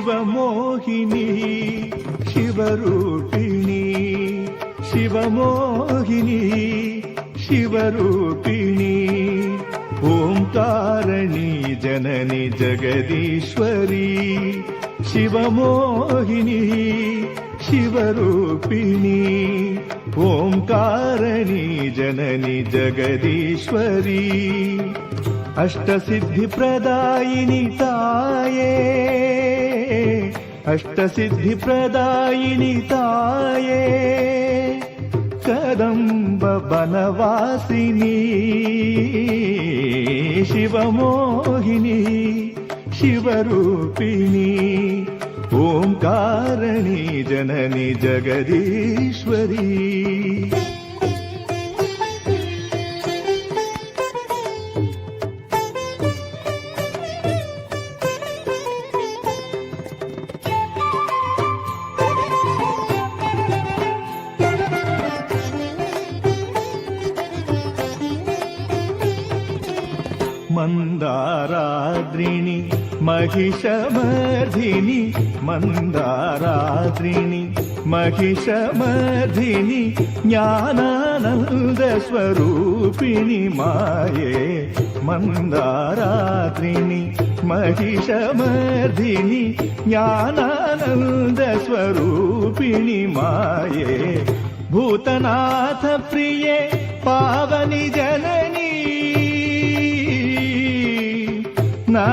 ಶಿವಮೋಹಿನಿ ಶಿವರೂಪಿಣಿ ಶಿವಮೋಹಿನಿ ಶಿವರೂಪಿಣಿ ಓಂಕಾರಣಿ ಜನನಿ ಜಗದೀಶ್ವರಿ ಶಿವಮೋಹಿನಿ ಶಿವರೂಪಿಣಿ ಓಂಕಾರಣಿ ಜನನಿ ಜಗದೀಶ್ವರಿ ಅಷ್ಟಸಿದ್ಧಿ ಪ್ರದಾಯಿನಿ ತಾಯೇ ಅಷ್ಟಸಿದ್ಧಿ ಪ್ರದಾಯಿನಿ ತಾಯೇ ಕದಂಬ ಬನವಾಸಿನಿ ಶಿವಮೋಹಿನಿ ಶಿವರೂಪಿಣಿ ಓಂಕಾರಣಿ ಜನನಿ ಜಗದೀಶ್ವರಿ ಮಂದಾರಾದ್ರಿಣಿ ಮಹಿಷಮರ್ಧಿನಿ ಮಂದಾರಾದ್ರಿಣಿ ಮಹಿಷಮರ್ಧಿನಿ ಜ್ಞಾನಾನಂದ ಸ್ವರೂಪಿಣಿ ಮಾಯೆ ಮಂದಾರಾದ್ರಿಣಿ ಮಹಿಷಮರ್ಧಿನಿ ಜ್ಞಾನಾನಂದ ಸ್ವರೂಪಿಣಿ ಮಾಯೆ ಭೂತನಾಥ ಪ್ರಿಯೆ ಪಾವನಿ ಜನನಿ ನಾ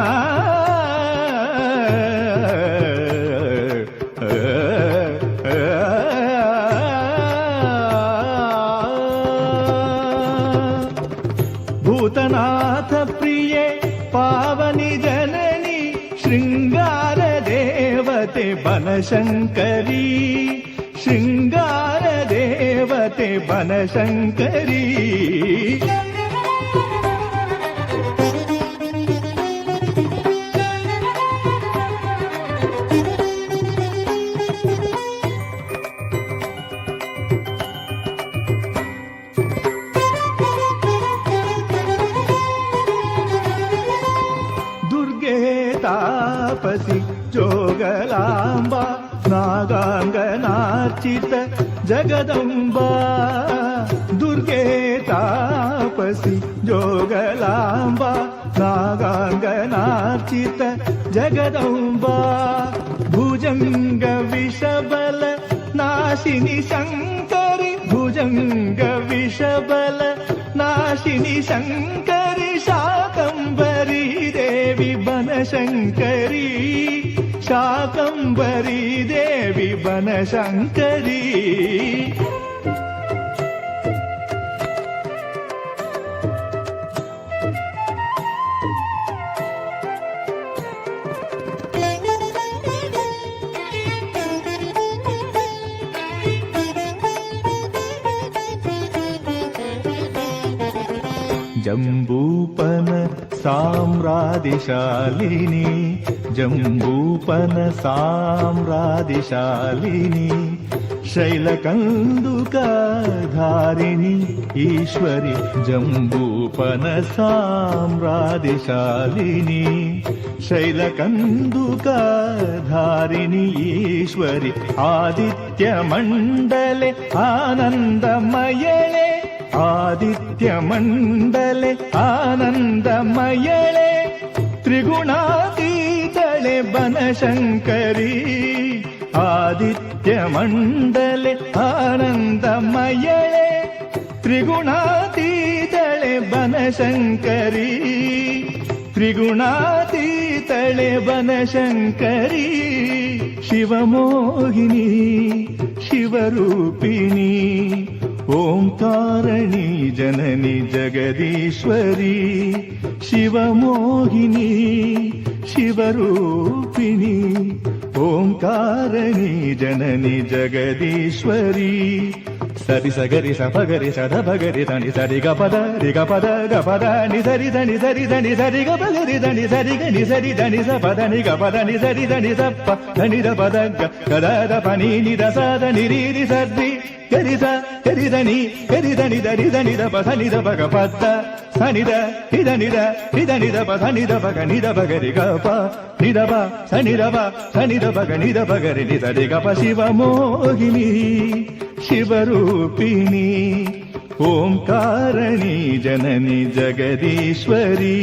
ಭೂತನಾಥ ಪ್ರಿಯೆ ಪಾವನಿ ಜನನಿ ಶೃಂಗಾರ ದೇವತೆ ಬನಶಂಕರಿ ಶೃಂಗಾರ ದೇವತೆ ಬನಶಂಕರಿ ತಾಪಸಿ ಜೋಗಲಾಂಬ ನಾಗಾಂಗನಾರ್ಚಿತ ಜಗದಂಬ ದುರ್ಗೆ ತಾಪಸಿ ಜೋಗಲಾಂಬ ನಾಗಾಂಗನಾರ್ಚಿತ ಜಗದಂಬ ಭುಜಂಗ ವಿಷಬಲ ನಾಶಿನಿ ಶಂಕರಿ ಭುಜಂಗ ವಿಷಬಲ ನಾಶಿನಿ ಶಂಕರಿ ಶಾಕಂಬರಿ ದೇವಿ ಬನಶಂಕರಿ ಶಾಕಂಬರಿ ದೇವಿ ಬನಶಂಕರಿ ಜಂಬೂಪನ ಸಾಮ್ರಾದಿಶಾಲಿನಿ ಜಂಬೂಪನ ಸಾಮ್ರಾದಿಶಾಲಿನಿ ಶೈಲಕಂದುಕಾಧಾರಿಣಿ ಈಶ್ವರಿ ಜಂಬೂಪನ ಸಾಮ್ರಾದಿಶಾಲಿನಿ ಶೈಲಕಂದುಕಾಧಾರಿಣಿ ಈಶ್ವರಿ ಆದಿತ್ಯ ಮಂಡಲೆ ಆನಂದಮಯಳೆ ಆದಿತ್ಯ ಮಂಡಲೆ ಆನಂದಮಯಳೆ ತ್ರಿಗುಣಾತೀತಳೆ ಬನಶಂಕರಿ ಆದಿತ್ಯ ಮಂಡಲೆ ಆನಂದಮಯಳೆ ತ್ರಿಗುಣಾತೀತಳೆ ಬನಶಂಕರಿ ತ್ರಿಗುಣಾತೀತಳೆ ಬನಶಂಕರಿ ಶಿವಮೋಹಿನಿ ಶಿವರೂಪಿಣಿ ಓಂಕಾರಣಿ ಜನನಿ ಜಗದೀಶ್ವರಿ ಶಿವಮೋಹಿನಿ ಶಿವರೂಪಿಣಿ ಓಂಕಾರಣಿ ಜನನಿ ಜಗದೀಶ್ವರಿ ಸರಿ ಸಗರಿ ಸಪಗರಿ ಸದ ಭಗರಿ ತನಿ ಸರಿ ಗಪದ ಗಪದ ನಿ ಸರಿ ಧನಿ ಸರಿ ಧನಿ ಸರಿ ಗಪಗರಿ ಧನಿ ಸರಿ ಗನಿ ಸರಿ ಧನಿ ಸಪದ ನಿ ಗಪದ ನಿ ಸರಿ ಧನಿ ಸಪ್ಪ ಧನಿ ದ ಪದ ಗದ ಪನಿ ನಿ ದ ಸದ ನಿ ರೀ ಸರ್ದಿ గరిస గరిదని గరిదని దరిదని దప సనిద బగ పద్ద సనిద నిద ప సనిద బగ నిద బగరి గప నిదబ సనిదబ సనిద బగ నిద బగరి నిదరి గప శివమోహిని శివరూపిణి ఓంకారణి జనని జగదీశ్వరి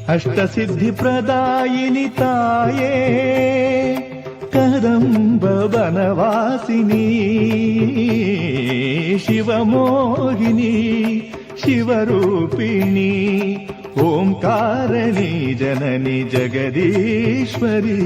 అష్టసిద్ధి ప్రదాయిని తాయే కదంబ వనవాసిని శివమోహిని శివరూపిణి ఓంకారణి జనని జగదీశ్వరి